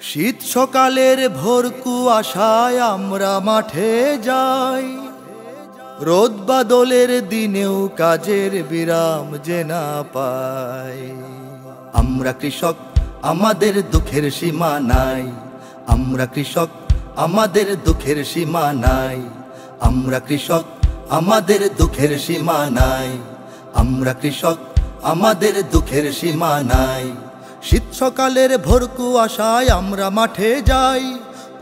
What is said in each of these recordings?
শীত সকালের ভোর কুয়াশায় আমরা মাঠে যাই, রোদ বাদলের দিনেও কাজের বিরাম যে না পাই। আমরা কৃষক, আমাদের দুঃখের সীমা নাই। আমরা কৃষক, আমাদের দুঃখের সীমা নাই। আমরা কৃষক, আমাদের দুঃখের সীমা নাই। আমরা কৃষক, আমাদের দুঃখের সীমা নাই। শীত সকালের ভোর কুয়াশায় আমরা মাঠে যাই,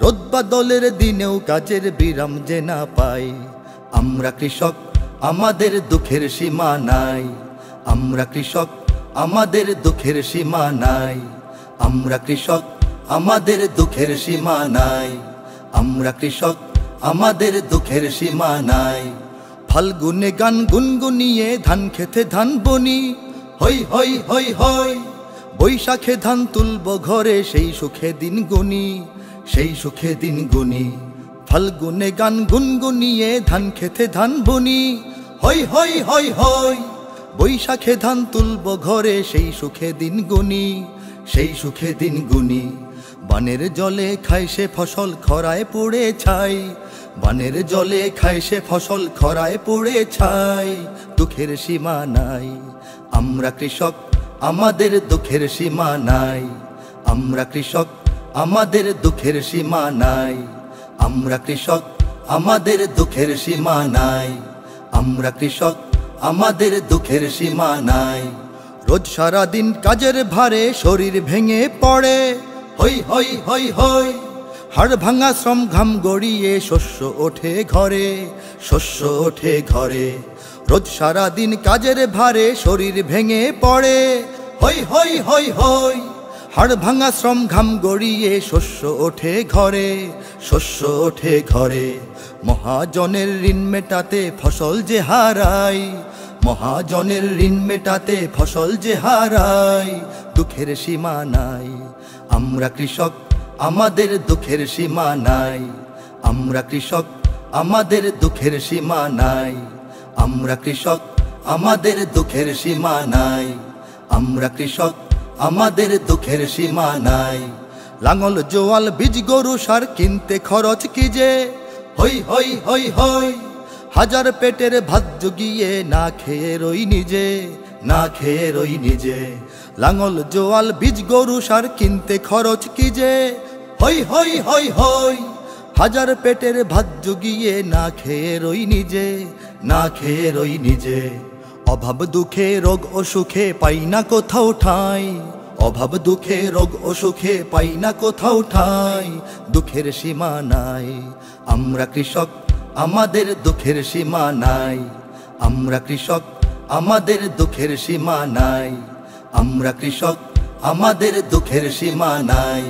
রোদ বাদলের দিনেও কাজের বিরাম যে না পাই। আমরা কৃষক, আমাদের দুঃখের সীমা নাই। আমরা কৃষক, আমাদের দুঃখের সীমা নাই। আমরা কৃষক, আমাদের দুঃখের সীমা নাই। আমরা কৃষক, আমাদের দুঃখের সীমা নাই। ফাল্গুনে গান গুনগুনিয়ে ধান খেতে ধান বনি, হই হই হই হই। বৈশাখে ধান তুলব ঘরে, সেই সুখে দিন গুনি, সেই সুখে দিন গুনি। ফাল্গুনে গান গুনগুনিয়ে ধান খেতে ধান বনি, হই হই হই হই। বৈশাখে ধান তুলব ঘরে, সেই সুখে দিন গুনি, সেই সুখে দিন গুনি। বানের জলে খায় সে ফসল খরায় পড়ে ছাই। বানের জলে খায় সে ফসল খরায় পড়ে ছাই। দুঃখের সীমা নাই। আমরা কৃষক, আমাদের দুঃখের সীমা নাই। আমরা কৃষক, আমাদের দুঃখের সীমা নাই। আমরা কৃষক, আমাদের দুঃখের সীমা নাই। আমরা কৃষক, আমাদের দুঃখের সীমা নাই। রোজ সারা দিন কাজের ভারে শরীর ভেঙে পড়ে, হই হই হই হই। হাড় ভাঙা শ্রম ঘাম গড়িয়ে শস্য ওঠে ঘরে, শস্য ওঠে ঘরে। রোজ সারা দিন কাজের ভারে শরীর ভেঙে পড়ে, হই হই হই হই। হাড় ভাঙা শ্রম ঘাম গড়িয়ে শস্য ওঠে ঘরে, শস্য ওঠে ঘরে। মহাজনের ঋণ মেটাতে ফসল যে হারাই, মহাজনের ঋণ মেটাতে ফসল যে হারাই। দুঃখের সীমা নাই। আমরা কৃষক, আমাদের দুঃখের সীমা নাই। আমরা কৃষক, আমাদের দুঃখের সীমা নাই। আমরা কৃষক, আমাদের দুঃখের সীমা নাই। আমরা কৃষক, আমাদের দুঃখের সীমা নাই। লাঙল জোয়াল বীজ গরু সার কিনতে খরচ কি যে, হই হই হই হই। হাজার পেটের ভাত জুগিয়ে না খেয়ে রই নিজে, না খেয়ে রই নিজে। লাঙল জোয়াল বীজ গরু সার কিনতে খরচ কি যে, হই হই হই হই। হাজার পেটের ভাত জুগিয়ে না খেয়ে রই নিজে, না খেয়ে রই নিজে। অভাব দুঃখে রোগ অসুখে পাই না কোথাও ঠাঁই। অভাব দুঃখে রোগ অসুখে পাই না কোথাও ঠাঁই। দুঃখের সীমা নাই। আমরা কৃষক, আমাদের দুঃখের সীমা নাই। আমরা কৃষক, আমাদের দুঃখের সীমা নাই। আমরা কৃষক, আমাদের দুঃখের সীমা নাই।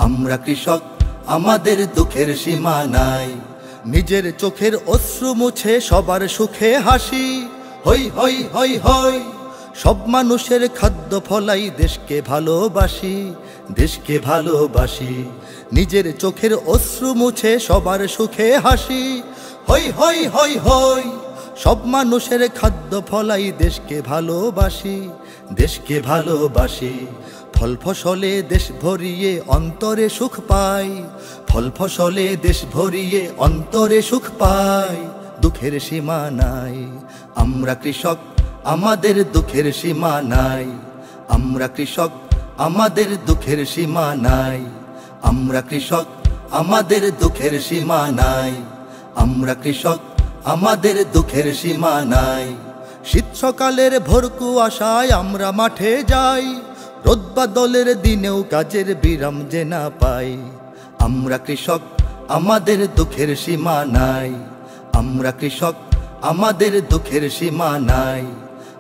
আমরা কৃষক, আমাদের দুঃখের সীমা নাই। নিজের চোখের অশ্রু মুছে সবার সুখে হাসি, হই হই হই হই। সব মানুষের খাদ্য ফলাই দেশকে ভালোবাসি, দেশকে ভালোবাসি। নিজের চোখের অশ্রু মুছে সবার সুখে হাসি, হই হই হই হই। সব মানুষের খাদ্য ফলাই দেশকে ভালোবাসি, দেশকে ভালোবাসি। ফল ফসলে দেশ ভরিয়ে অন্তরে সুখ পাই। ফল ফসলে দেশ ভরিয়ে অন্তরে সুখ পাই। দুঃখের সীমা নাই। আমরা কৃষক, আমাদের দুঃখের সীমা নাই। আমরা কৃষক, আমাদের দুঃখের সীমা নাই। আমরা কৃষক, আমাদের দুঃখের সীমা নাই। আমরা কৃষক, আমাদের দুঃখের সীমা নাই। শীত সকালের ভোর কুয়াশায় আমরা মাঠে যাই, রোদ বাদলের দিনেও কাজের বিরাম যে না পাই। আমরা কৃষক, আমাদের দুঃখের সীমা নাই। আমরা কৃষক, আমাদের দুঃখের সীমা নাই।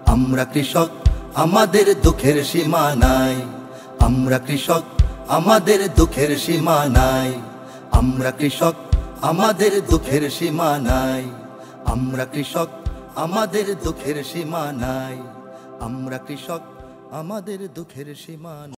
আমরা কৃষক, আমাদের দুঃখের সীমা নাই। আমরা কৃষক, আমাদের দুঃখের সীমা নাই। আমরা কৃষক, আমাদের দুঃখের সীমা নাই। আমরা কৃষক, আমাদের দুঃখের সীমা নাই। আমরা কৃষক, আমাদের দুঃখের সীমা।